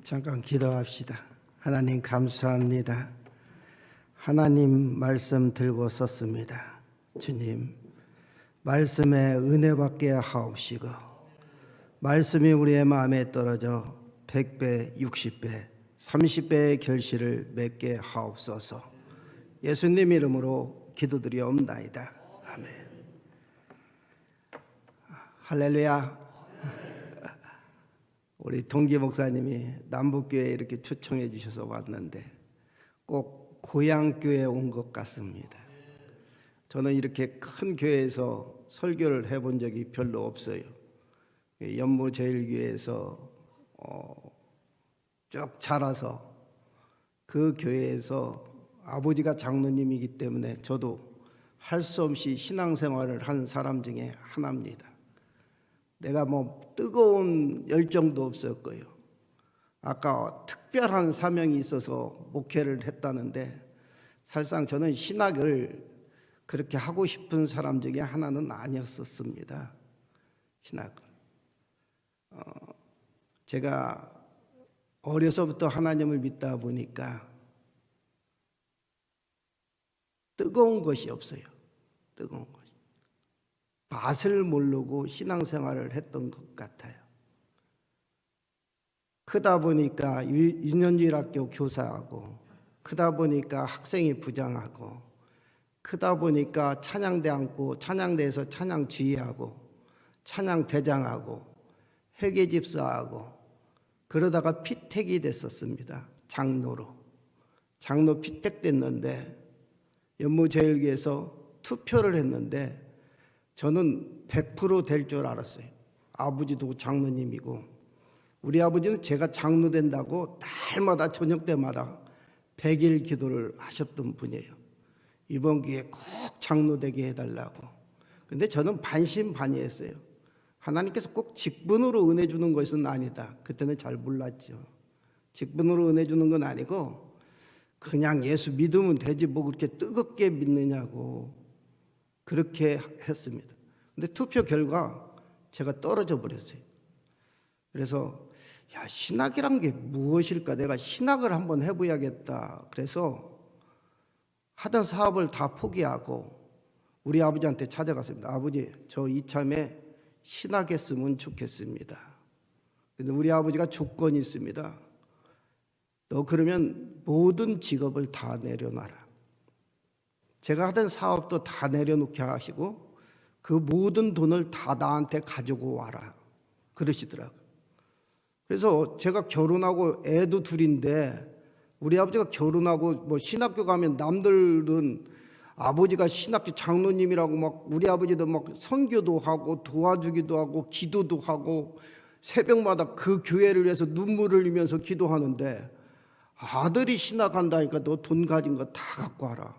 잠깐 기도합시다. 하나님 감사합니다. 하나님 말씀 들고 섰습니다. 주님, 말씀에 은혜 받게 하옵시고 말씀이 우리의 마음에 떨어져 100배, 60배, 30배의 결실을 맺게 하옵소서. 예수님 이름으로 기도드리옵나이다. 아멘. 할렐루야. 우리 동기 목사님이 남북교회에 이렇게 초청해 주셔서 왔는데 꼭 고향교회에 온 것 같습니다. 저는 이렇게 큰 교회에서 설교를 해본 적이 별로 없어요. 연무제일교회에서 쭉 자라서 그 교회에서 아버지가 장로님이기 때문에 저도 할 수 없이 신앙생활을 한 사람 중에 하나입니다. 내가 뭐 뜨거운 열정도 없었고요. 아까 특별한 사명이 있어서 목회를 했다는데 사실상 저는 신학을 그렇게 하고 싶은 사람 중에 하나는 아니었었습니다. 신학을. 제가 어려서부터 하나님을 믿다 보니까 뜨거운 것이 없어요. 뜨거운 것. 맛을 모르고 신앙생활을 했던 것 같아요. 크다 보니까 유년주일학교 교사하고, 크다 보니까 학생이 부장하고, 크다 보니까 찬양대 앉고 찬양대에서 찬양 지휘하고 찬양 대장하고 회계집사하고 그러다가 피택이 됐었습니다. 장로로. 장로 피택됐는데 연무제일교에서 투표를 했는데 저는 100% 될 줄 알았어요. 아버지도 장로님이고 우리 아버지는 제가 장로 된다고 달마다 저녁 때마다 100일 기도를 하셨던 분이에요. 이번 기회에 꼭 장로 되게 해달라고. 근데 저는 반신반의했어요. 하나님께서 꼭 직분으로 은혜 주는 것은 아니다. 그때는 잘 몰랐죠. 직분으로 은혜 주는 건 아니고 그냥 예수 믿으면 되지 뭐 그렇게 뜨겁게 믿느냐고 그렇게 했습니다. 근데 투표 결과 제가 떨어져 버렸어요. 그래서 야, 신학이란 게 무엇일까? 내가 신학을 한번 해봐야겠다. 그래서 하던 사업을 다 포기하고 우리 아버지한테 찾아갔습니다. 아버지, 저 이참에 신학했으면 좋겠습니다. 근데 우리 아버지가 조건이 있습니다. 너 그러면 모든 직업을 다 내려놔라. 제가 하던 사업도 다 내려놓게 하시고 그 모든 돈을 다 나한테 가지고 와라 그러시더라고요. 그래서 제가 결혼하고 애도 둘인데 우리 아버지가 결혼하고 뭐 신학교 가면 남들은 아버지가 신학교 장로님이라고 막 우리 아버지도 막 선교도 하고 도와주기도 하고 기도도 하고 새벽마다 그 교회를 위해서 눈물을 흘리면서 기도하는데 아들이 신학한다니까 너 돈 가진 거 다 갖고 와라.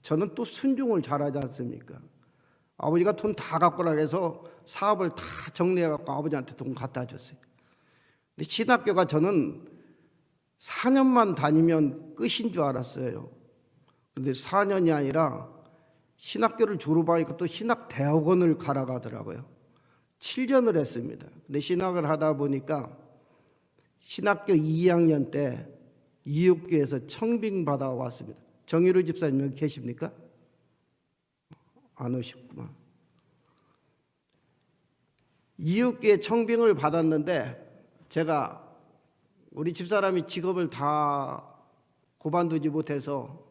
저는 또 순종을 잘하지 않습니까? 아버지가 돈 다 갖고 오라 해서 사업을 다 정리해갖고 아버지한테 돈 갖다 줬어요. 근데 신학교가 저는 4년만 다니면 끝인 줄 알았어요. 그런데 4년이 아니라 신학교를 졸업하니까 또 신학대학원을 가라 가더라고요. 7년을 했습니다. 근데 신학을 하다 보니까 신학교 2학년 때 이육교에서 청빙 받아 왔습니다. 정유로 집사님 여기 계십니까? 안 오셨구나. 이육교에 청빙을 받았는데 제가 우리 집사람이 직업을 다 고만두지 못해서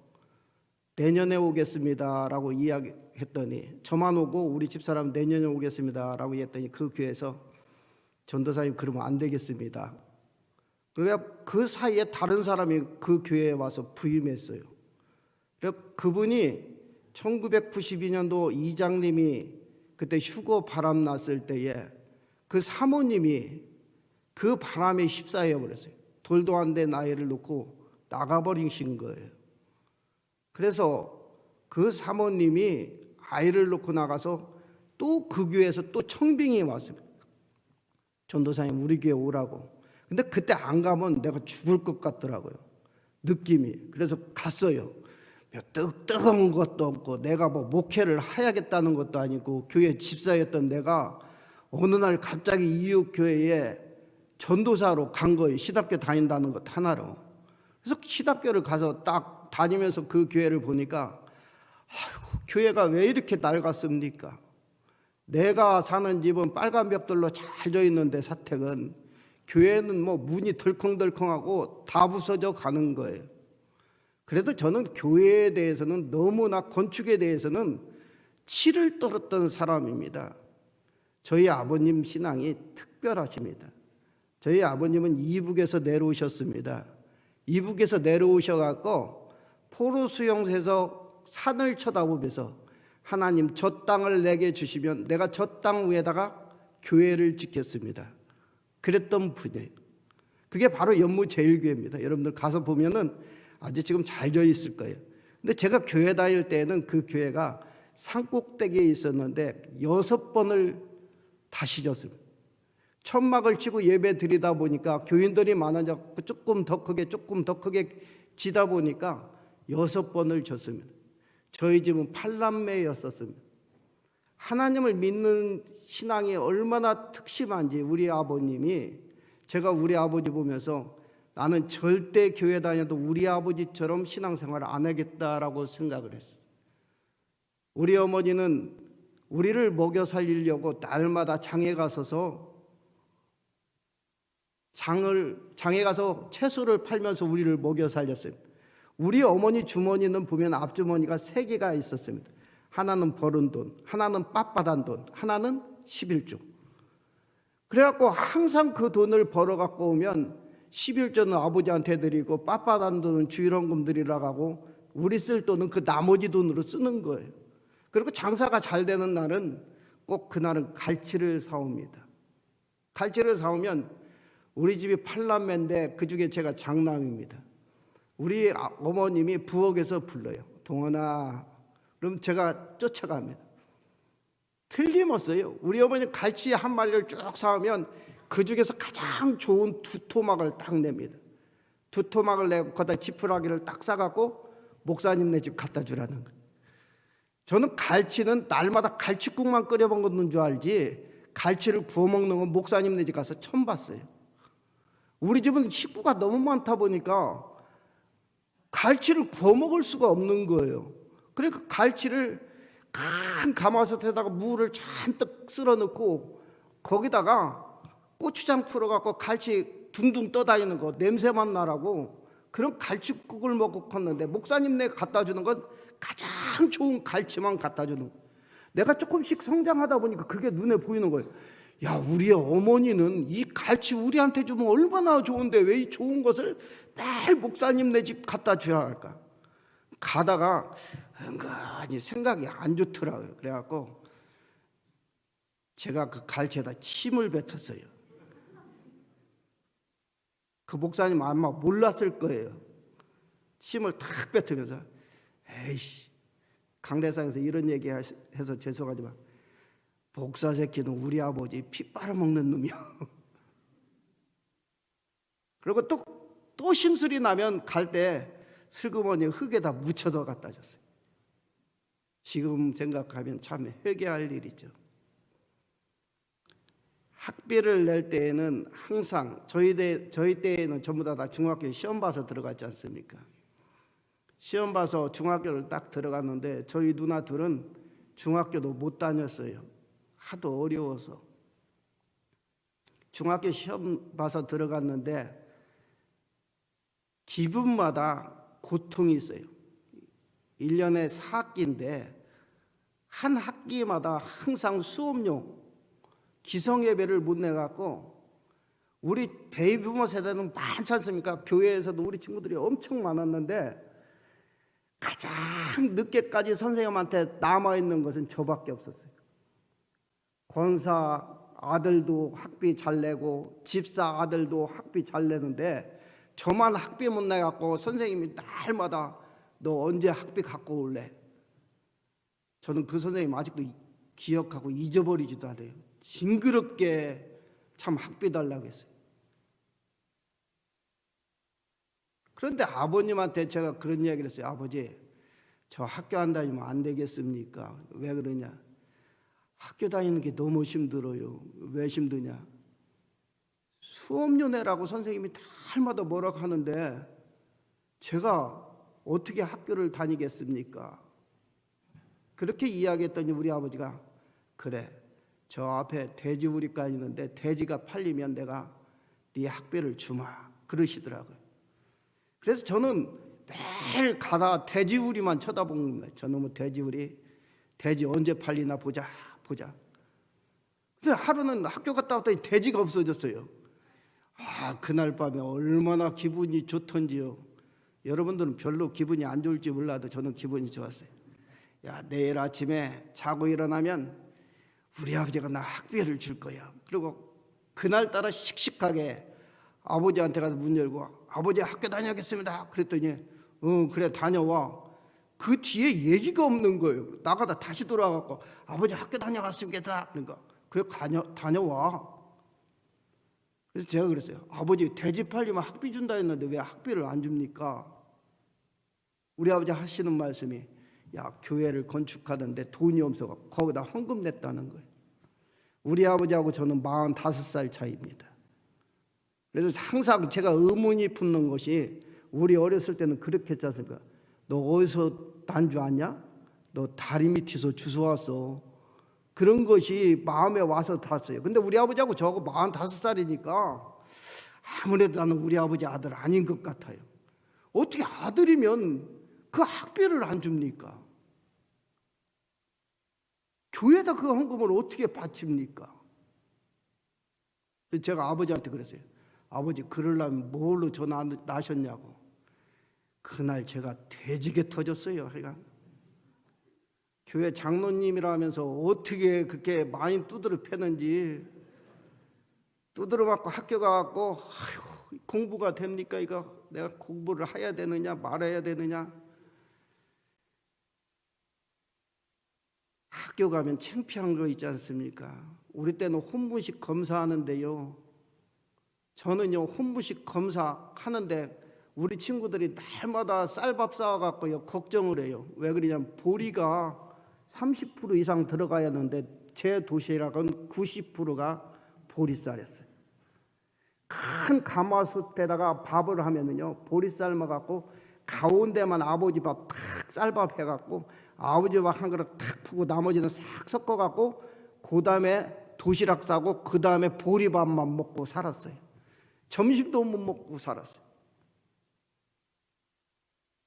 내년에 오겠습니다라고 이야기했더니 저만 오고 우리 집사람 내년에 오겠습니다라고 했더니 그 교회에서 전도사님 그러면 안 되겠습니다. 그러니까 그 사이에 다른 사람이 그 교회에 와서 부임했어요. 그분이 1992년도 이장님이 그때 휴거 바람 났을 때에 그 사모님이 그 바람에 휩싸여 버렸어요. 돌도 안 된 아이를 놓고 나가버리신 거예요. 그래서 그 사모님이 아이를 놓고 나가서 또 그 교회에서 또 청빙이 왔습니다. 전도사님 우리 교회 오라고. 근데 그때 안 가면 내가 죽을 것 같더라고요. 느낌이. 그래서 갔어요. 뜨거운 것도 없고 내가 뭐 목회를 해야겠다는 것도 아니고 교회 집사였던 내가 어느 날 갑자기 이웃교회에 전도사로 간 거예요. 신학교 다닌다는 것 하나로. 그래서 신학교를 가서 딱 다니면서 그 교회를 보니까 아이고, 교회가 왜 이렇게 낡았습니까? 내가 사는 집은 빨간 벽돌로 잘 져 있는데 사택은, 교회는 뭐 문이 덜컹덜컹하고 다 부서져 가는 거예요. 그래도 저는 교회에 대해서는, 너무나 건축에 대해서는 치를 떨었던 사람입니다. 저희 아버님 신앙이 특별하십니다. 저희 아버님은 이북에서 내려오셨습니다. 이북에서 내려오셔갖고 포로 수용소에서 산을 쳐다보면서 하나님, 저 땅을 내게 주시면 내가 저 땅 위에다가 교회를 짓겠습니다. 그랬던 분이에요. 그게 바로 연무제일교회입니다. 여러분들 가서 보면은 아주 지금 잘 져 있을 거예요. 근데 제가 교회 다닐 때는 그 교회가 산꼭대기에 있었는데 6번을 다시 졌습니다. 천막을 치고 예배 드리다 보니까 교인들이 많아져 조금 더 크게 지다 보니까 6번을 졌습니다. 저희 집은 8남매였었습니다. 하나님을 믿는 신앙이 얼마나 특심한지 우리 아버님이, 제가 우리 아버지 보면서 나는 절대 교회 다녀도 우리 아버지처럼 신앙생활을 안 하겠다라고 생각을 했어요. 우리 어머니는 우리를 먹여 살리려고 날마다 장에 가서서 장에 가서 채소를 팔면서 우리를 먹여 살렸어요. 우리 어머니 주머니는 보면 앞주머니가 3개가 있었습니다. 하나는 벌은 돈, 하나는 빳빳한 돈, 하나는 11조. 그래갖고 항상 그 돈을 벌어갖고 오면 11조는 아버지한테 드리고 빳빳한 돈은 주일헌금 드리라고 하고 우리 쓸 돈은 그 나머지 돈으로 쓰는 거예요. 그리고 장사가 잘 되는 날은 꼭 그날은 갈치를 사옵니다. 갈치를 사오면 우리 집이 8남매인데 그중에 제가 장남입니다. 우리 어머님이 부엌에서 불러요. 동원아. 그럼 제가 쫓아갑니다. 틀림없어요. 우리 어머니 갈치 한 마리를 쭉 사오면 그 중에서 가장 좋은 2토막을 딱 냅니다. 2토막을 내고 거기다 지푸라기를 딱 싸갖고 목사님네 집 갖다 주라는 거예요. 저는 갈치는 날마다 갈치국만 끓여 먹는 줄 알지 갈치를 구워 먹는 건 목사님네 집 가서 처음 봤어요. 우리 집은 식구가 너무 많다 보니까 갈치를 구워 먹을 수가 없는 거예요. 그러니까 갈치를 큰 가마솥에다가 물을 잔뜩 쓸어 넣고 거기다가 고추장 풀어갖고 갈치 둥둥 떠다니는 거 냄새만 나라고 그런 갈치국을 먹고 컸는데 목사님네 갖다 주는 건 가장 좋은 갈치만 갖다 주는 거예요. 내가 조금씩 성장하다 보니까 그게 눈에 보이는 거예요. 야, 우리 어머니는 이 갈치 우리한테 주면 얼마나 좋은데 왜 이 좋은 것을 매일 목사님네 집 갖다 줘야 할까? 가다가 은근히 생각이 안 좋더라고요. 그래갖고 제가 그 갈치에다 침을 뱉었어요. 그 목사님 아마 몰랐을 거예요. 침을 탁 뱉으면서 에이씨, 강대상에서 이런 얘기 해서 죄송하지만 목사 새끼는 우리 아버지 피 빨아먹는 놈이야. 그리고 또 심술이 나면 갈 때 슬그머니 흙에다 묻혀서 갖다 줬어요. 지금 생각하면 참 회개할 일이죠. 학비를 낼 때에는 항상 저희 때에는 전부 다 중학교 시험 봐서 들어갔지 않습니까? 시험 봐서 중학교를 딱 들어갔는데 저희 누나 둘은 중학교도 못 다녔어요. 하도 어려워서. 중학교 시험 봐서 들어갔는데 기분마다 고통이 있어요. 1년에 4학기인데 한 학기마다 항상 수업용 기성예배를 못 내갖고 우리 베이비부머 세대는 많지 않습니까? 교회에서도 우리 친구들이 엄청 많았는데 가장 늦게까지 선생님한테 남아있는 것은 저밖에 없었어요. 권사 아들도 학비 잘 내고 집사 아들도 학비 잘 내는데 저만 학비 못 내갖고 선생님이 날마다 너 언제 학비 갖고 올래? 저는 그 선생님 아직도 기억하고 잊어버리지도 않아요. 징그럽게 참 학비 달라고 했어요. 그런데 아버님한테 제가 그런 이야기를 했어요. 아버지, 저 학교 안 다니면 안 되겠습니까? 왜 그러냐? 학교 다니는 게 너무 힘들어요. 왜 힘드냐? 수업료내라고 선생님이 날마다 뭐라고 하는데 제가 어떻게 학교를 다니겠습니까? 그렇게 이야기했더니 우리 아버지가 그래, 저 앞에 돼지우리가 있는데 돼지가 팔리면 내가 네 학비를 주마 그러시더라고요. 그래서 저는 매일 가다가 돼지우리만 쳐다보는 거예요. 저놈의 돼지우리, 돼지 언제 팔리나 보자. 근데 하루는 학교 갔다 왔더니 돼지가 없어졌어요. 그날 밤에 얼마나 기분이 좋던지요. 여러분들은 별로 기분이 안 좋을지 몰라도 저는 기분이 좋았어요. 내일 아침에 자고 일어나면 우리 아버지가 나 학비를 줄 거야. 그리고 그날따라 씩씩하게 아버지한테 가서 문 열고 아버지 학교 다녀야겠습니다. 그랬더니 그래 다녀와. 그 뒤에 얘기가 없는 거예요. 나가다 다시 돌아가고 아버지 학교 다녀왔습니다. 그러니까 그래 다녀와. 그래서 제가 그랬어요. 아버지 돼지 팔리면 학비 준다 했는데 왜 학비를 안 줍니까? 우리 아버지 하시는 말씀이 교회를 건축하던데 돈이 없어 거기다 헌금 냈다는 거예요. 우리 아버지하고 저는 45살 차이입니다. 그래서 항상 제가 의문이 품는 것이 우리 어렸을 때는 그렇게 했지 않습니까? 너 어디서 단주 왔냐? 너 다리 밑에서 주워왔어. 그런 것이 마음에 와서 탔어요. 근데 우리 아버지하고 저하고 45살이니까 아무래도 나는 우리 아버지 아들 아닌 것 같아요. 어떻게 아들이면 그 학비를 안 줍니까? 교회에다 그 헌금을 어떻게 바칩니까? 제가 아버지한테 그랬어요. 아버지 그러려면 뭘로 전화 나셨냐고. 그날 제가 돼지게 터졌어요. 교회 장로님이라면서 어떻게 그렇게 많이 두드려 패는지. 두드려 맞고 학교 가갖고 공부가 됩니까? 이거 내가 공부를 해야 되느냐 말아야 되느냐. 학교 가면 창피한 거 있지 않습니까? 우리 때는 혼분식 검사하는데요. 저는요 혼분식 검사하는데 우리 친구들이 날마다 쌀밥 싸와갖고요 걱정을 해요. 왜 그러냐면 보리가 30% 이상 들어가야 하는데 제 도시락은 90%가 보리쌀이었어요. 큰 가마솥에다가 밥을 하면은요 보리 삶아갖고 가운데만 아버지 밥 탁 쌀밥 해갖고 아버지 밥 한 그릇 탁 푸고 나머지는 싹 섞어갖고 그 다음에 도시락 싸고 그 다음에 보리밥만 먹고 살았어요. 점심도 못 먹고 살았어요.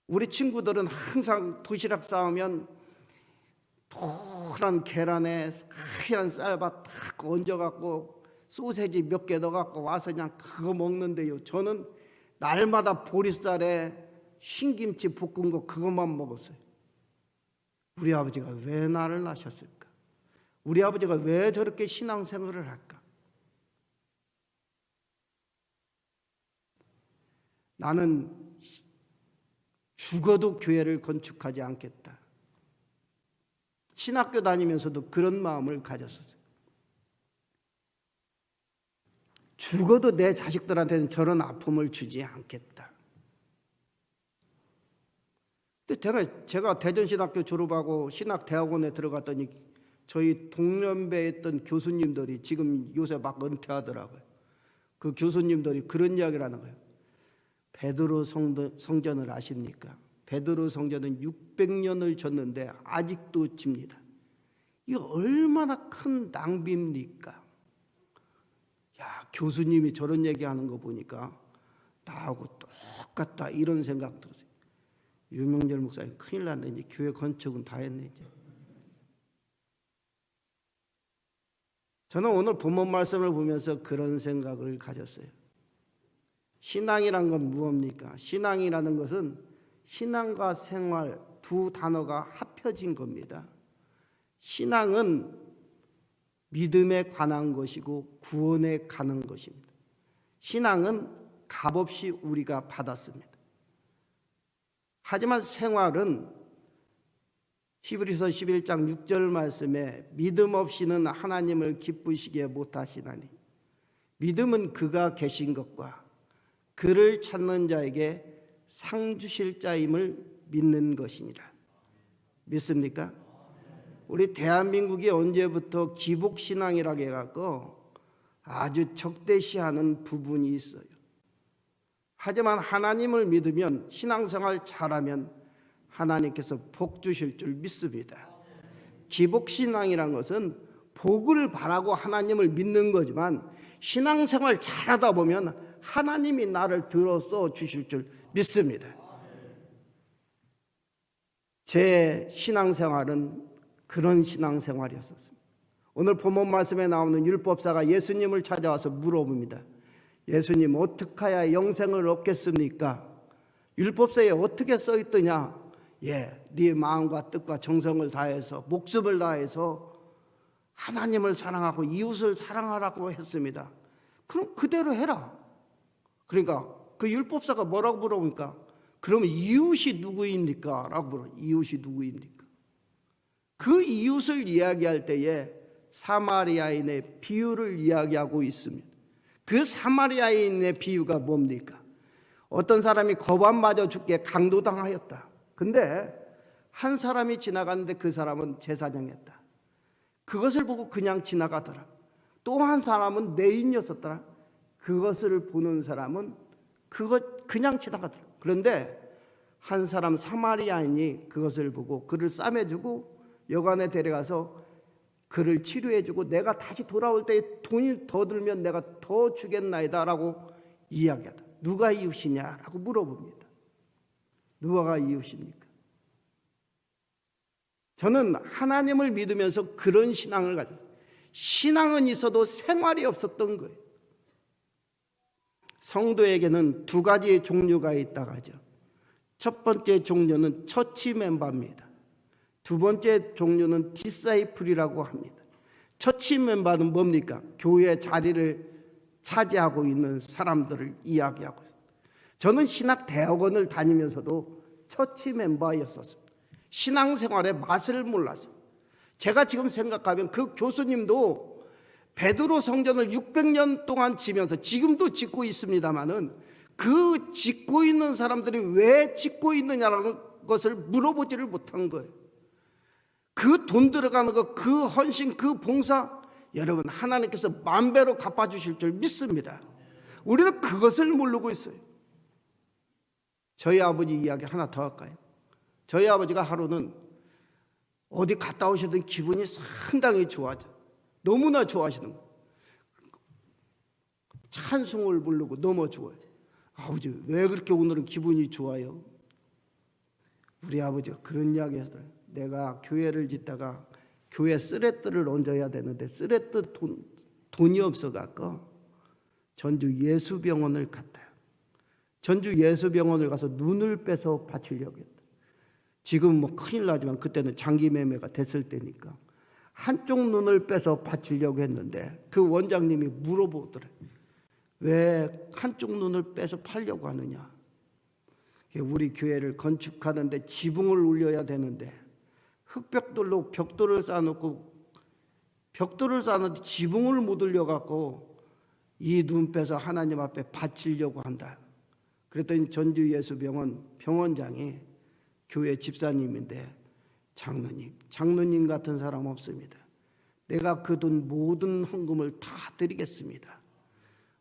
우리 친구들은 항상 도시락 싸우면 노란 계란에 하얀 쌀밥 탁 얹어갖고 소세지 몇 개 넣어갖고 와서 그냥 그거 먹는데요. 저는 날마다 보리쌀에 신김치 볶은 거 그것만 먹었어요. 우리 아버지가 왜 나를 낳으셨을까? 우리 아버지가 왜 저렇게 신앙생활을 할까? 나는 죽어도 교회를 건축하지 않겠다. 신학교 다니면서도 그런 마음을 가졌었어요. 죽어도 내 자식들한테는 저런 아픔을 주지 않겠다. 근데 제가 대전신학교 졸업하고 신학대학원에 들어갔더니 저희 동년배에 있던 교수님들이 지금 요새 막 은퇴하더라고요. 그 교수님들이 그런 이야기를 하는 거예요. 베드로 성전을 아십니까? 베드로 성전은 600년을 졌는데 아직도 집니다. 이거 얼마나 큰 낭비입니까? 교수님이 저런 얘기하는 거 보니까 나하고 똑같다 이런 생각 들었어요. 유명절 목사님 큰일 났네. 이제 교회 건축은 다 했네. 이제. 저는 오늘 본문 말씀을 보면서 그런 생각을 가졌어요. 신앙이란 건 무엇입니까? 신앙이라는 것은 신앙과 생활 두 단어가 합쳐진 겁니다. 신앙은 믿음에 관한 것이고 구원에 가는 것입니다. 신앙은 값없이 우리가 받았습니다. 하지만 생활은 히브리서 11장 6절 말씀에 믿음 없이는 하나님을 기쁘시게 못하시나니 믿음은 그가 계신 것과 그를 찾는 자에게 상 주실 자임을 믿는 것이니라. 믿습니까? 우리 대한민국이 언제부터 기복신앙이라고 해갖고 아주 적대시하는 부분이 있어요. 하지만 하나님을 믿으면, 신앙생활 잘하면 하나님께서 복 주실 줄 믿습니다. 기복신앙이란 것은 복을 바라고 하나님을 믿는 거지만, 신앙생활 잘하다 보면 하나님이 나를 들어서 주실 줄 믿습니다. 제 신앙생활은 그런 신앙생활이었습니다. 오늘 본문 말씀에 나오는 율법사가 예수님을 찾아와서 물어봅니다. 예수님, 어떻게 해야 영생을 얻겠습니까? 율법서에 어떻게 써 있더냐? 네 마음과 뜻과 정성을 다해서, 목숨을 다해서 하나님을 사랑하고 이웃을 사랑하라고 했습니다. 그럼 그대로 해라. 그러니까 그 율법사가 뭐라고 물어보니까, 그러면 이웃이 누구입니까? 라고 물어요. 이웃이 누구입니까? 그 이웃을 이야기할 때에 사마리아인의 비유를 이야기하고 있습니다. 그 사마리아인의 비유가 뭡니까? 어떤 사람이 거반 맞아 죽게 강도당하였다. 근데 한 사람이 지나갔는데 그 사람은 제사장이었다. 그것을 보고 그냥 지나가더라. 또 한 사람은 내인이었었더라. 그것을 보는 사람은 그냥 지나가더라. 그런데 한 사람 사마리아인이 그것을 보고 그를 싸매주고 여관에 데려가서 그를 치료해주고, 내가 다시 돌아올 때 돈이 더 들면 내가 더 주겠나이다 라고 이야기하다. 누가 이웃이냐라고 물어봅니다. 누가 이웃입니까? 저는 하나님을 믿으면서 그런 신앙을 가졌어요. 신앙은 있어도 생활이 없었던 거예요. 성도에게는 두 가지의 종류가 있다고 하죠. 첫 번째 종류는 처치 멤버입니다. 두 번째 종류는 디사이플이라고 합니다. 처치 멤버는 뭡니까? 교회 자리를 차지하고 있는 사람들을 이야기하고 있습니다. 저는 신학대학원을 다니면서도 처치 멤버였었습니다. 신앙생활의 맛을 몰랐어요. 제가 지금 생각하면 그 교수님도 베드로 성전을 600년 동안 지면서, 지금도 짓고 있습니다마는, 그 짓고 있는 사람들이 왜 짓고 있느냐라는 것을 물어보지를 못한 거예요. 그 돈 들어가는 거, 그 헌신, 그 봉사, 여러분 하나님께서 만배로 갚아주실 줄 믿습니다. 우리는 그것을 모르고 있어요. 저희 아버지 이야기 하나 더 할까요? 저희 아버지가 하루는 어디 갔다 오시던 기분이 상당히 좋아져. 너무나 좋아하시는 거예요. 찬송을 부르고 너무 좋아요. 아버지, 왜 그렇게 오늘은 기분이 좋아요? 우리 아버지가 그런 이야기 하더라고요. 내가 교회를 짓다가 교회 쓰레뜨를 얹어야 되는데 쓰레뜨 돈이 없어갖고 전주 예수병원을 갔다. 전주 예수병원을 가서 눈을 빼서 바치려고 했다. 지금 뭐 큰일 나지만 그때는 장기 매매가 됐을 때니까 한쪽 눈을 빼서 바치려고 했는데 그 원장님이 물어보더래. 왜 한쪽 눈을 빼서 팔려고 하느냐? 우리 교회를 건축하는데 지붕을 올려야 되는데 흙벽돌로 벽돌을 쌓아놓고, 벽돌을 쌓았는데 지붕을 못 올려갖고 이 눈 빼서 하나님 앞에 바치려고 한다. 그랬더니 전주 예수병원 병원장이 교회 집사님인데, 장로님 같은 사람 없습니다. 내가 그 돈 모든 헌금을 다 드리겠습니다.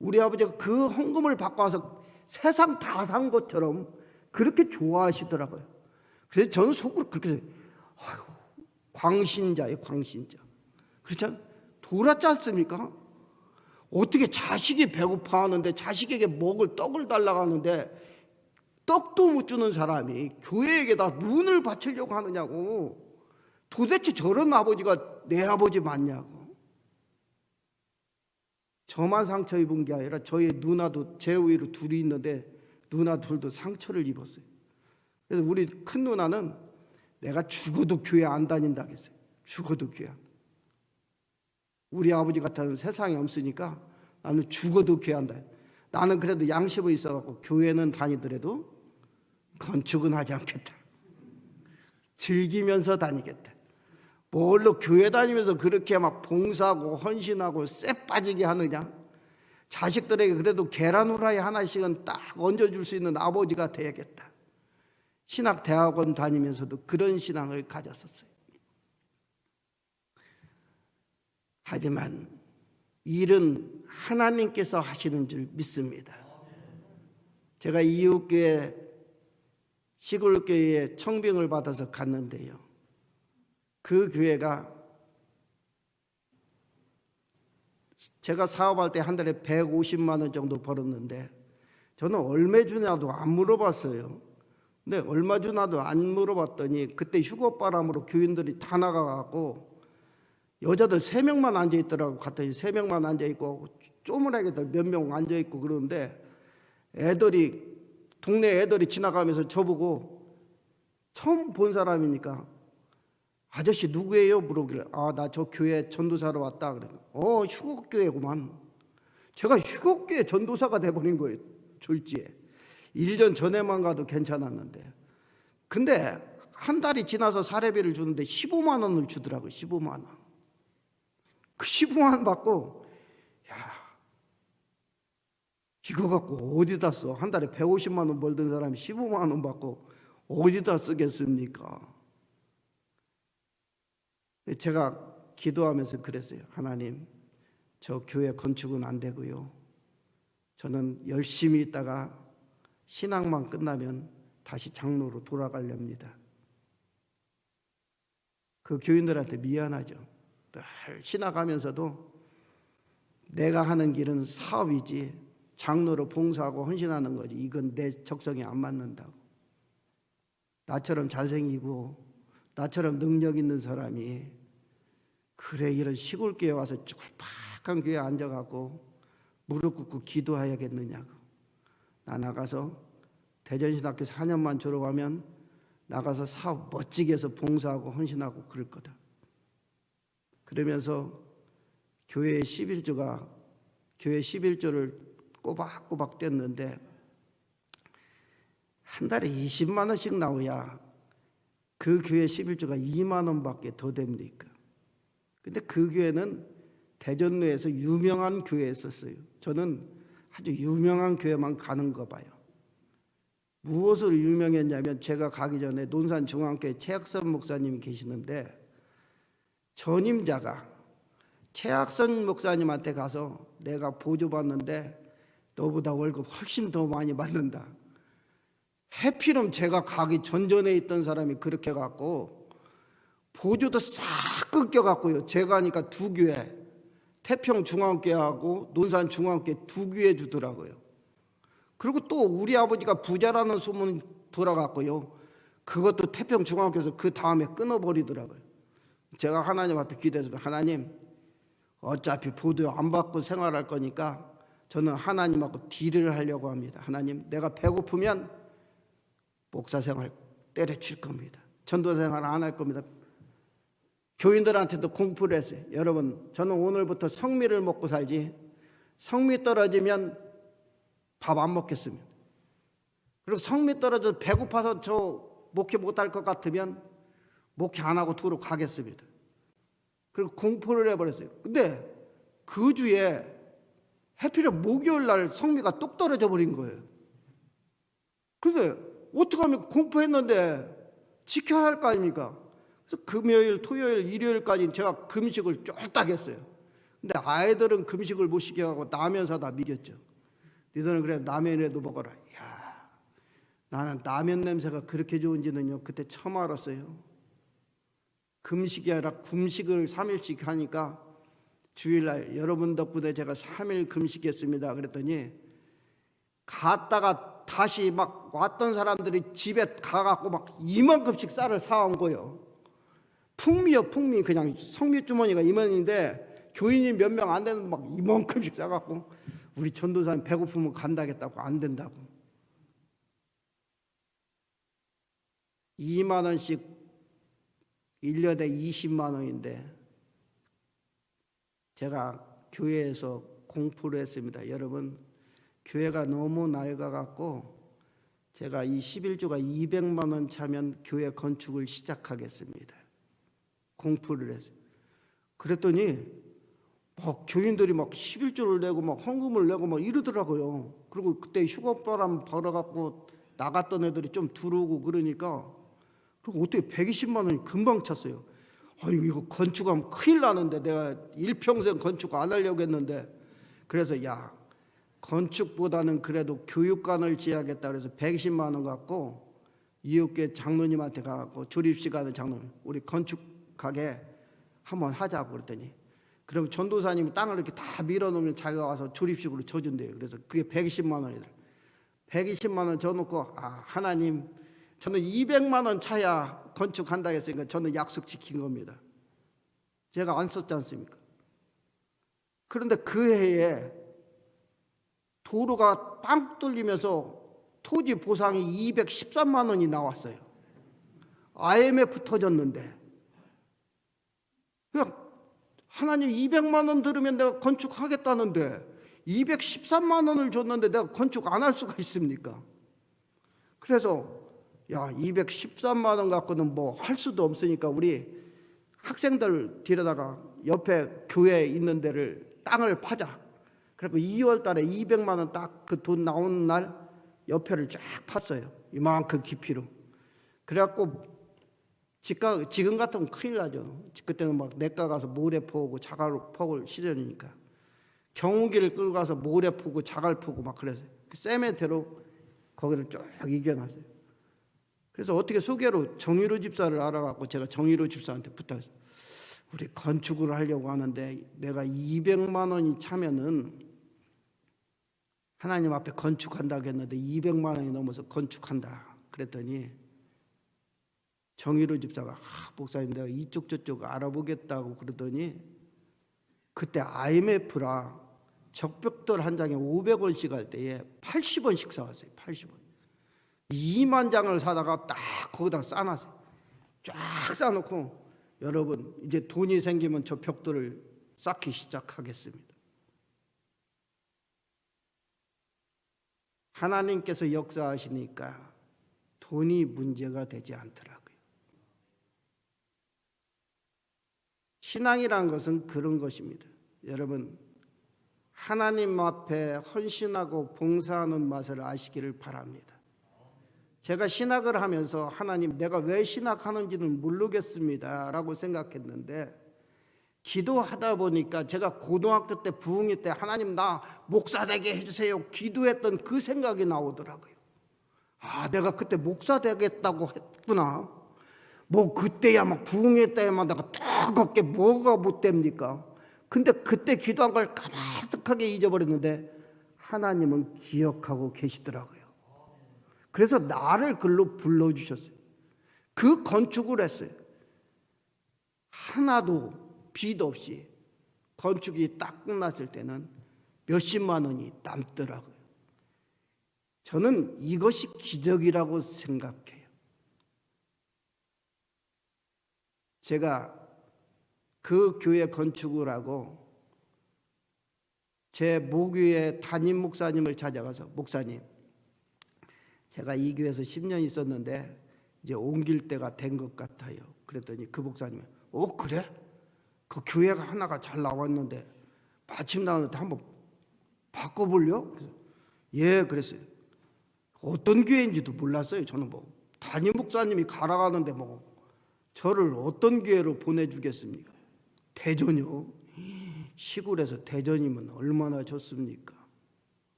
우리 아버지가 그 헌금을 받고 와서 세상 다 산 것처럼 그렇게 좋아하시더라고요. 그래서 저는 속으로 그렇게, 광신자예요, 광신자. 그렇죠? 돌았지 않습니까? 어떻게 자식이 배고파하는데, 자식에게 먹을 떡을 달라고 하는데 떡도 못 주는 사람이 교회에게다 눈을 바치려고 하느냐고. 도대체 저런 아버지가 내 아버지 맞냐고. 저만 상처 입은 게 아니라 저희 누나도 제 위로 둘이 있는데 누나 둘도 상처를 입었어요. 그래서 우리 큰 누나는 내가 죽어도 교회 안 다닌다고 했어요. 죽어도 교회 안. 우리 아버지 같아는 세상에 없으니까 나는 죽어도 교회 안 다녀. 나는 그래도 양심이 있어갖고 교회는 다니더라도 건축은 하지 않겠다. 즐기면서 다니겠다. 뭘로 교회 다니면서 그렇게 막 봉사하고 헌신하고 쎄 빠지게 하느냐? 자식들에게 그래도 계란 후라이 하나씩은 딱 얹어줄 수 있는 아버지가 돼야겠다. 신학대학원 다니면서도 그런 신앙을 가졌었어요. 하지만 일은 하나님께서 하시는 줄 믿습니다. 제가 이웃교회 시골교회에 청빙을 받아서 갔는데요, 그 교회가 제가 사업할 때 한 달에 150만 원 정도 벌었는데 저는 얼마 주냐도 안 물어봤어요. 근데 얼마 주나도 안 물어봤더니 그때 휴거바람으로 교인들이 다 나가갖고 여자들 3명만 앉아있더라고. 갔더니 3명만 앉아있고 쪼무라기들 몇 명 앉아있고 그러는데 동네 애들이 지나가면서 저보고 처음 본 사람이니까 아저씨 누구예요? 물어보길래 나 저 교회 전도사로 왔다. 그래. 휴거교회구만. 제가 휴거교회 전도사가 돼버린 거예요. 졸지에 1년 전에만 가도 괜찮았는데, 근데 한 달이 지나서 사례비를 주는데 15만 원을 주더라고요. 15만 원. 그 15만 원 받고 이거 갖고 어디다 써? 한 달에 150만 원 벌던 사람이 15만 원 받고 어디다 쓰겠습니까? 제가 기도하면서 그랬어요. 하나님, 저 교회 건축은 안 되고요, 저는 열심히 있다가 신앙만 끝나면 다시 장로로 돌아가렵니다. 그 교인들한테 미안하죠. 늘 신학하면서도 내가 하는 길은 사업이지 장로로 봉사하고 헌신하는 거지 이건 내 적성에 안 맞는다고. 나처럼 잘생기고 나처럼 능력 있는 사람이 그래 이런 시골교회 와서 쫄팍한 교회에 앉아갖고 무릎 꿇고 기도해야겠느냐고. 나 나가서 대전신학교 4년만 졸업하면 나가서 사업 멋지게 해서 봉사하고 헌신하고 그럴 거다. 그러면서 교회 11조를 꼬박꼬박 뗐는데 한 달에 20만 원씩 나오야 그 교회 11조가 2만 원밖에 더 됩니까? 근데 그 교회는 대전로에서 유명한 교회였었어요. 저는 아주 유명한 교회만 가는 거 봐요. 무엇으로 유명했냐면 제가 가기 전에 논산중앙교회 최학선 목사님이 계시는데 전임자가 최학선 목사님한테 가서 내가 보조받는데 너보다 월급 훨씬 더 많이 받는다. 해피름 제가 가기 전전에 있던 사람이 그렇게 갖고 보조도 싹 끊겨갖고요. 제가 하니까 2교회, 태평중앙교회하고 논산중앙교회 2교회 주더라고요. 그리고 또 우리 아버지가 부자라는 소문 돌아갔고요. 그것도 태평중앙교회에서 그 다음에 끊어버리더라고요. 제가 하나님 앞에 기도해서 하나님, 어차피 보도 안 받고 생활할 거니까 저는 하나님하고 딜을 하려고 합니다. 하나님, 내가 배고프면 목사 생활 때려칠 겁니다. 전도사 생활 안 할 겁니다. 교인들한테도 공부를 했어요. 여러분, 저는 오늘부터 성미를 먹고 살지 성미 떨어지면 밥 안 먹겠습니다. 그리고 성미 떨어져서 배고파서 저 목회 못할 것 같으면 목회 안 하고 두로 가겠습니다. 그리고 공포를 해버렸어요. 근데 그 주에 해필이면 목요일 날 성미가 똑 떨어져 버린 거예요. 근데 어떡하면 공포했는데 지켜야 할 거 아닙니까? 그래서 금요일, 토요일, 일요일까지 제가 금식을 쫄딱 했어요. 근데 아이들은 금식을 못 시켜가고 라면 사다 먹였죠. 너희들은 그래 라면이라도 먹어라. 이야, 나는 라면 냄새가 그렇게 좋은지는요 그때 처음 알았어요. 금식이 아니라 금식을 3일씩 하니까 주일날 여러분 덕분에 제가 3일 금식했습니다. 그랬더니 갔다가 다시 막 왔던 사람들이 집에 가갖고 막 이만큼씩 쌀을 사온 거예요. 풍미요, 풍미. 그냥 성미 주머니가 이만인데 교인이 몇 명 안 되는 막 이만큼씩 싸갖고 우리 전도사님 배고프면 간다겠다고 안 된다고 2만 원씩 1년에 20만 원인데 제가 교회에서 공포를 했습니다. 여러분, 교회가 너무 낡아갖고 제가 이 11조가 200만 원 차면 교회 건축을 시작하겠습니다. 공포를 했어요. 그랬더니 막 교인들이 막 11조를 내고 막 헌금을 내고 막 이러더라고요. 그리고 그때 휴가바람 벌어갖고 나갔던 애들이 좀 들어오고 그러니까 그리고 어떻게 120만 원이 금방 찼어요. 아이고 이거 건축하면 큰일 나는데 내가 일평생 건축 안 하려고 했는데 그래서 야, 건축보다는 그래도 교육관을 지어야겠다 그래서 120만 원 갖고 이웃교회 장로님한테 가고 조립식 하는 장로님, 우리 건축하게 한번 하자고 그랬더니, 그럼 전도사님이 땅을 이렇게 다 밀어놓으면 자기가 와서 조립식으로 쳐준대요. 그래서 그게 120만 원이더라. 120만 원 줘놓고, 아, 하나님, 저는 200만 원 차야 건축한다 했으니까 저는 약속 지킨 겁니다. 제가 안 썼지 않습니까? 그런데 그 해에 도로가 빵 뚫리면서 토지 보상이 213만 원이 나왔어요. IMF 터졌는데. 그냥 하나님 200만 원 들으면 내가 건축하겠다는데 213만 원을 줬는데 내가 건축 안 할 수가 있습니까? 그래서 야, 213만 원 갖고는 뭐 할 수도 없으니까 우리 학생들 데려다가 옆에 교회에 있는 데를 땅을 파자. 그래서 2월 달에 200만 원 딱 그 돈 나오는 날 옆에를 쫙 팠어요. 이만큼 깊이로. 그래갖고 지금 같으면 큰일 나죠. 그때는 막 냇가 가서 모래 퍼오고 자갈 퍼올 시절이니까 경운기를 끌고 가서 모래 퍼고 자갈 퍼고 막 그래서 세멘트로 거기를 쭉 이겨놨어요. 그래서 어떻게 소개로 정의로 집사를 알아갖고 제가 정의로 집사한테 부탁했어요. 우리 건축을 하려고 하는데 내가 200만 원이 차면은 하나님 앞에 건축한다고 했는데 200만 원이 넘어서 건축한다 그랬더니 정의로 집사가 목사님 내가 이쪽 저쪽 알아보겠다고 그러더니 그때 IMF라 적벽돌 한 장에 500원씩 할 때에 80원씩 사왔어요. 80원. 2만 장을 사다가 딱 거기다 싸놨어요. 쫙 싸놓고 여러분 이제 돈이 생기면 저 벽돌을 쌓기 시작하겠습니다. 하나님께서 역사하시니까 돈이 문제가 되지 않더라고요. 신앙이란 것은 그런 것입니다. 여러분 하나님 앞에 헌신하고 봉사하는 맛을 아시기를 바랍니다. 제가 신학을 하면서 하나님 내가 왜 신학하는지는 모르겠습니다 라고 생각했는데 기도하다 보니까 제가 고등학교 때 부흥회 때 하나님 나 목사 되게 해주세요 기도했던 그 생각이 나오더라고요. 아 내가 그때 목사 되겠다고 했구나. 뭐 그때야 막 부흥회 때만 내가 뜨겁게 뭐가 못 됩니까? 근데 그때 기도한 걸 까마득하게 잊어버렸는데 하나님은 기억하고 계시더라고요. 그래서 나를 글로 불러주셨어요. 그 건축을 했어요. 하나도 빚 없이 건축이 딱 끝났을 때는 몇십만 원이 남더라고요. 저는 이것이 기적이라고 생각해요. 제가 그 교회 건축을 하고 제 모교회 담임 목사님을 찾아가서 목사님 제가 이 교회에서 10년 있었는데 이제 옮길 때가 된 것 같아요. 그랬더니 그 목사님이 그래? 그 교회가 하나가 잘 나왔는데 마침 나왔는데 한번 바꿔볼려? 그래서 예 그랬어요. 어떤 교회인지도 몰랐어요. 저는 뭐 담임 목사님이 가라가는데 뭐 저를 어떤 교회로 보내주겠습니까? 대전이요. 시골에서 대전이면 얼마나 좋습니까?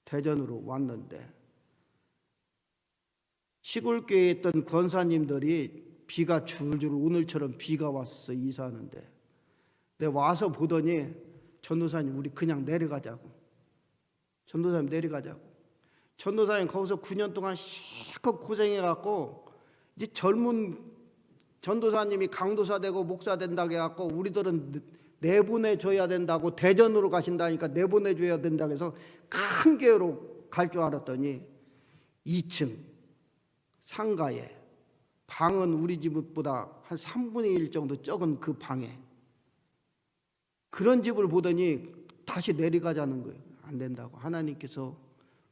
대전으로 왔는데 시골교회에 있던 권사님들이 비가 줄줄 오늘처럼 비가 왔어 이사하는데 내가 와서 보더니 전도사님 우리 그냥 내려가자고. 전도사님 내려가자고. 전도사님 거기서 9년 동안 실컷 고생해갖고 이제 젊은 전도사님이 강도사 되고 목사 된다고 해갖고 우리들은 내보내줘야 된다고 대전으로 가신다니까 내보내줘야 된다고 해서 큰 교회로 갈 줄 알았더니 2층 상가에 방은 우리 집보다 한 3분의 1 정도 적은 그 방에 그런 집을 보더니 다시 내려가자는 거예요. 안 된다고. 하나님께서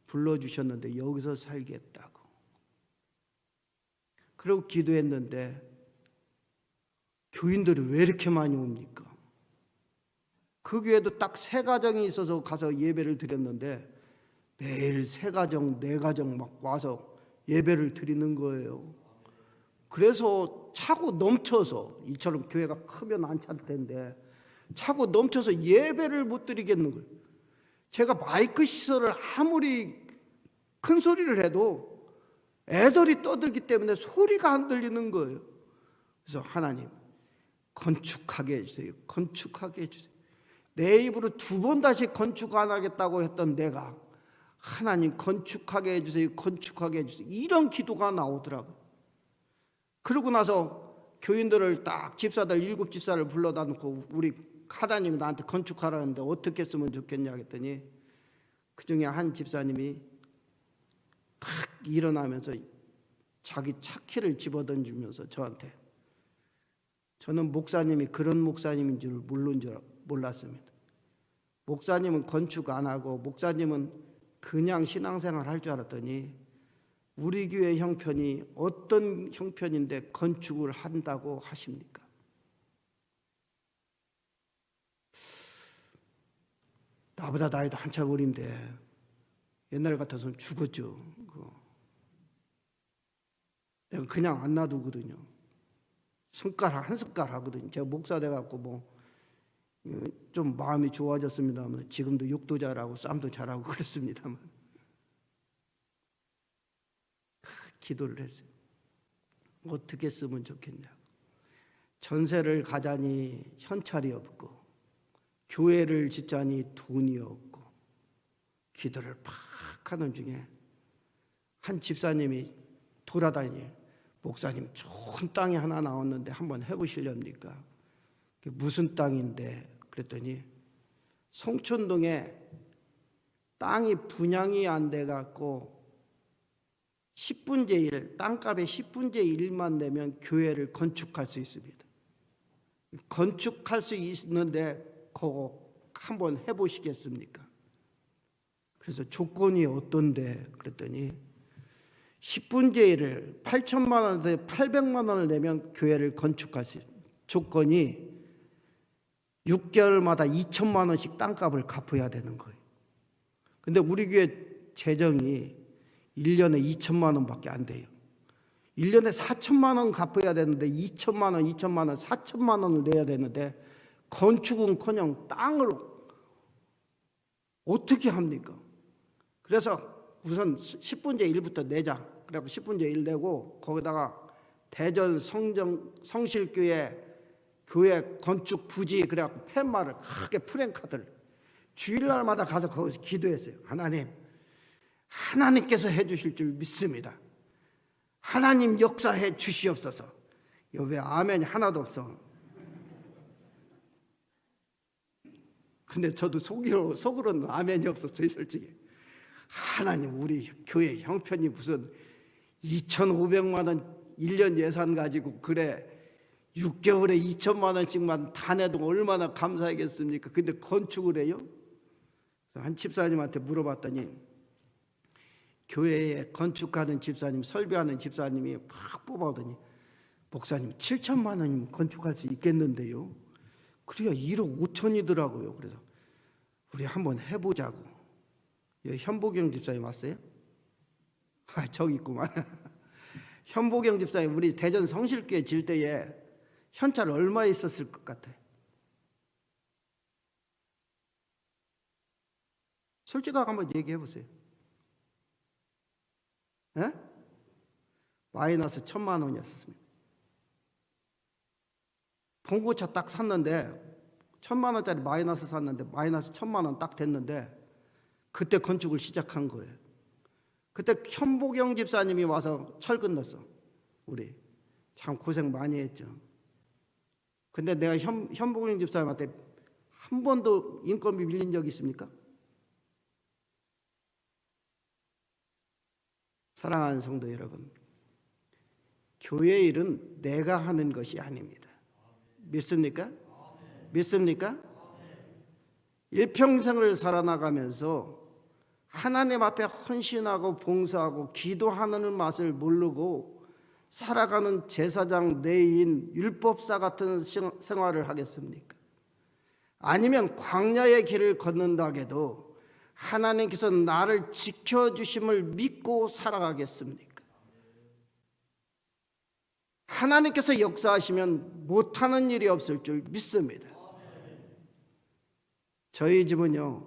불러주셨는데 여기서 살겠다고. 그러고 기도했는데 교인들이 왜 이렇게 많이 옵니까? 그 교회도 딱 3가정이 있어서 가서 예배를 드렸는데 매일 3가정, 4가정 막 와서 예배를 드리는 거예요. 그래서 차고 넘쳐서 이처럼 교회가 크면 안 찰 텐데 차고 넘쳐서 예배를 못 드리겠는 거예요. 제가 마이크 시설을 아무리 큰 소리를 해도 애들이 떠들기 때문에 소리가 안 들리는 거예요. 그래서 하나님, 건축하게 해주세요. 건축하게 해주세요. 내 입으로 2번 다시 건축 안 하겠다고 했던 내가 하나님 건축하게 해주세요. 건축하게 해주세요. 이런 기도가 나오더라고요. 그러고 나서 교인들을 딱 집사들 7집사를 불러다 놓고 우리 하나님이 나한테 건축하라는데 어떻게 쓰면 좋겠냐 했더니 그중에 한 집사님이 탁 일어나면서 자기 차키를 집어던지면서 저한테, 저는 목사님이 그런 목사님인 줄 몰랐습니다. 목사님은 건축 안 하고 목사님은 그냥 신앙생활 할 줄 알았더니 우리 교회 형편이 어떤 형편인데 건축을 한다고 하십니까? 나보다 나이도 한참 어린데 옛날 같아서는 죽었죠. 내가 그냥 안 놔두거든요. 한 숟갈 하거든요. 제가 목사 돼갖고 뭐 좀 마음이 좋아졌습니다만 지금도 욕도 잘하고 쌈도 잘하고 그렇습니다만 기도를 했어요. 어떻게 쓰면 좋겠냐고. 전세를 가자니 현찰이 없고 교회를 짓자니 돈이 없고 기도를 팍 하는 중에 한 집사님이 돌아다니, 목사님 좋은 땅이 하나 나왔는데 한번 해보시렵니까? 그게 무슨 땅인데? 그랬더니 송촌동에 땅이 분양이 안 돼갖고 10분의 1, 땅값의 10분의 1만 내면 교회를 건축할 수 있습니다. 건축할 수 있는데 그거 한번 해보시겠습니까? 그래서 조건이 어떤데? 그랬더니 10분의 1을 8천만 원에 800만 원을 내면 교회를 건축할 수 있어요. 조건이 6개월마다 2천만 원씩 땅값을 갚아야 되는 거예요. 근데 우리 교회 재정이 1년에 2천만 원밖에 안 돼요. 1년에 4천만 원 갚아야 되는데 2천만 원, 4천만 원을 내야 되는데 건축은커녕 땅을 어떻게 합니까? 그래서 우선 10분의 1부터 내자. 그래서 10분의 1 내고 거기다가 대전 성실교회 교회 건축 부지 그래갖고 팻말을 크게 프랭카드를 주일날마다 가서 거기서 기도했어요. 하나님께서 해주실 줄 믿습니다. 하나님 역사해 주시옵소서. 이거 왜 아멘이 하나도 없어? 근데 저도 속으로는 아멘이 없었어요, 솔직히. 하나님, 우리 교회 형편이 무슨 2,500만 원 1년 예산 가지고 그래 6개월에 2천만 원씩만 다 내도 얼마나 감사하겠습니까? 근데 건축을 해요? 한 집사님한테 물어봤더니 교회에 건축하는 집사님, 설교하는 집사님이 팍 뽑아오더니 목사님 7천만 원이면 건축할 수 있겠는데요? 그래야 1억 5천이더라고요. 그래서 우리 한번 해보자고. 현보경 집사님 왔어요? 저기 있구만. 현보경 집사님 우리 대전 성실교회 질 때에 현찰 얼마 있었을 것 같아요? 솔직하게 한번 얘기해 보세요. 에? 마이너스 1,000만 원이었습니다. 봉고차 딱 샀는데 1,000만 원짜리 마이너스 샀는데 마이너스 1,000만 원 딱 됐는데 그때 건축을 시작한 거예요. 그때 현보경 집사님이 와서 철 끝났어. 우리 참 고생 많이 했죠. 근데 내가 현보경 집사님한테 한 번도 인건비 밀린 적 있습니까? 사랑하는 성도 여러분, 교회 일은 내가 하는 것이 아닙니다. 믿습니까? 믿습니까? 일평생을 살아나가면서 하나님 앞에 헌신하고 봉사하고 기도하는 맛을 모르고 살아가는 제사장, 레위인, 율법사 같은 생활을 하겠습니까? 아니면 광야의 길을 걷는다 해도 하나님께서 나를 지켜주심을 믿고 살아가겠습니까? 하나님께서 역사하시면 못하는 일이 없을 줄 믿습니다. 저희 집은요,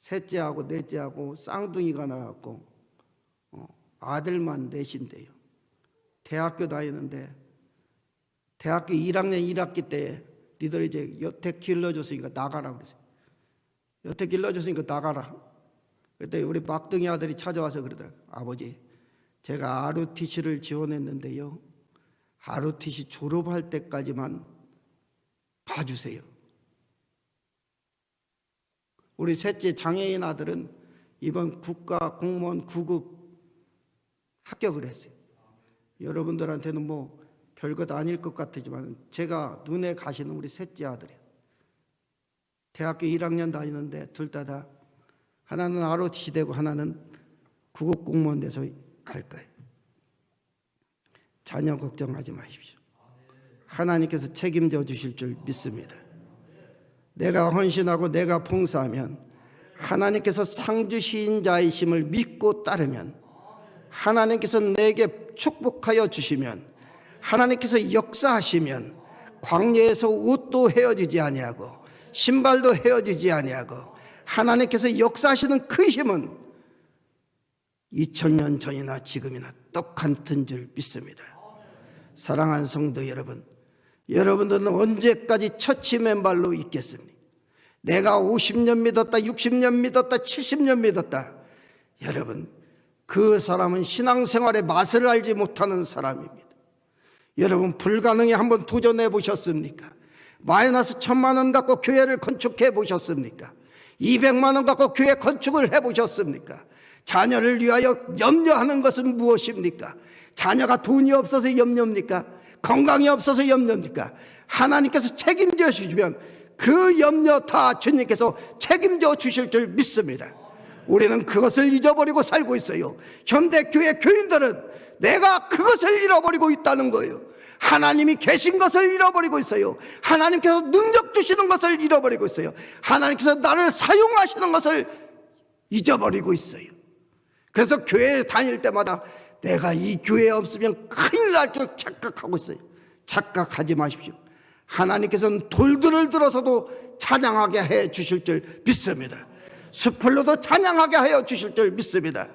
셋째하고 넷째하고 쌍둥이가 나왔고 아들만 넷인데요. 대학교 다니는데 대학교 1학년 1학기 때 니들 이제 여태 길러줬으니까 나가라 그랬어요. 여태 길러줬으니까 나가라. 그때 우리 막둥이 아들이 찾아와서 그러더라고요. 아버지, 제가 ROTC를 지원했는데요, ROTC 졸업할 때까지만 봐주세요. 우리 셋째 장애인 아들은 이번 국가 공무원 9급 합격을 했어요. 여러분들한테는 뭐 별것 아닐 것 같지만 제가 눈에 가시는 우리 셋째 아들이에요. 대학교 1학년 다니는데 둘 다 하나는 ROTC 되고 하나는 9급 공무원 돼서 갈 거예요. 자녀 걱정하지 마십시오. 하나님께서 책임져 주실 줄 믿습니다. 내가 헌신하고 내가 봉사하면 하나님께서 상 주신 자이심을 믿고 따르면 하나님께서 내게 축복하여 주시면 하나님께서 역사하시면 광야에서 옷도 헤어지지 아니하고 신발도 헤어지지 아니하고 하나님께서 역사하시는 그 힘은 2000년 전이나 지금이나 똑같은 줄 믿습니다. 사랑하는 성도 여러분, 여러분들은 언제까지 처치 맨발로 있겠습니까? 내가 50년 믿었다, 60년 믿었다, 70년 믿었다. 여러분, 그 사람은 신앙생활의 맛을 알지 못하는 사람입니다. 여러분, 불가능에 한번 도전해 보셨습니까? 마이너스 1000만 원 갖고 교회를 건축해 보셨습니까? 200만 원 갖고 교회 건축을 해 보셨습니까? 자녀를 위하여 염려하는 것은 무엇입니까? 자녀가 돈이 없어서 염려입니까? 건강이 없어서 염려입니까? 하나님께서 책임져 주시면 그 염려 다 주님께서 책임져 주실 줄 믿습니다. 우리는 그것을 잊어버리고 살고 있어요. 현대교회 교인들은 내가 그것을 잃어버리고 있다는 거예요. 하나님이 계신 것을 잃어버리고 있어요. 하나님께서 능력 주시는 것을 잃어버리고 있어요. 하나님께서 나를 사용하시는 것을 잊어버리고 있어요. 그래서 교회에 다닐 때마다 내가 이 교회에 없으면 큰일 날 줄 착각하고 있어요. 착각하지 마십시오. 하나님께서는 돌들을 들어서도 찬양하게 해 주실 줄 믿습니다. 수풀로도 찬양하게 하여 주실 줄 믿습니다.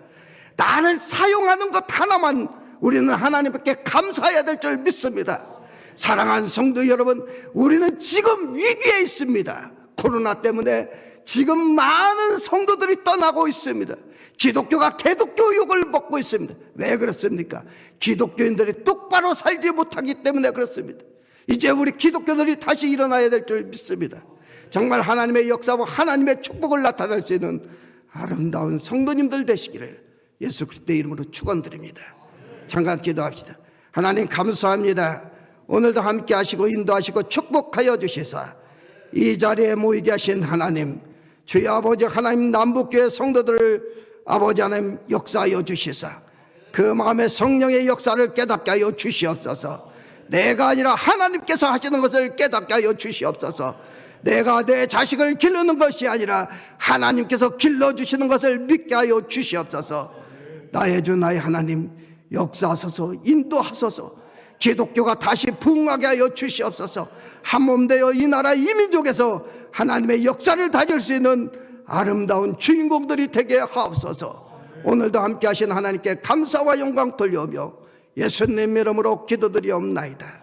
나를 사용하는 것 하나만 우리는 하나님께 감사해야 될 줄 믿습니다. 사랑하는 성도 여러분, 우리는 지금 위기에 있습니다. 코로나 때문에 지금 많은 성도들이 떠나고 있습니다. 기독교가 개독교 욕을 먹고 있습니다. 왜 그렇습니까? 기독교인들이 똑바로 살지 못하기 때문에 그렇습니다. 이제 우리 기독교들이 다시 일어나야 될 줄 믿습니다. 정말 하나님의 역사와 하나님의 축복을 나타낼 수 있는 아름다운 성도님들 되시기를 예수 그리스도의 이름으로 축원드립니다. 잠깐 기도합시다. 하나님 감사합니다. 오늘도 함께 하시고 인도하시고 축복하여 주시사 이 자리에 모이게 하신 하나님, 주의 아버지 하나님, 남북교회 성도들을 아버지 하나님 역사하여 주시사 그 마음에 성령의 역사를 깨닫게 하여 주시옵소서. 내가 아니라 하나님께서 하시는 것을 깨닫게 하여 주시옵소서. 내가 내 자식을 기르는 것이 아니라 하나님께서 길러주시는 것을 믿게 하여 주시옵소서. 나의 주 나의 하나님 역사하소서, 인도하소서. 기독교가 다시 부흥하게 하여 주시옵소서. 한몸 되어 이 나라 이 민족에서 하나님의 역사를 다질 수 있는 아름다운 주인공들이 되게 하옵소서. 오늘도 함께 하신 하나님께 감사와 영광 돌려오며 예수님 이름으로 기도드리옵나이다.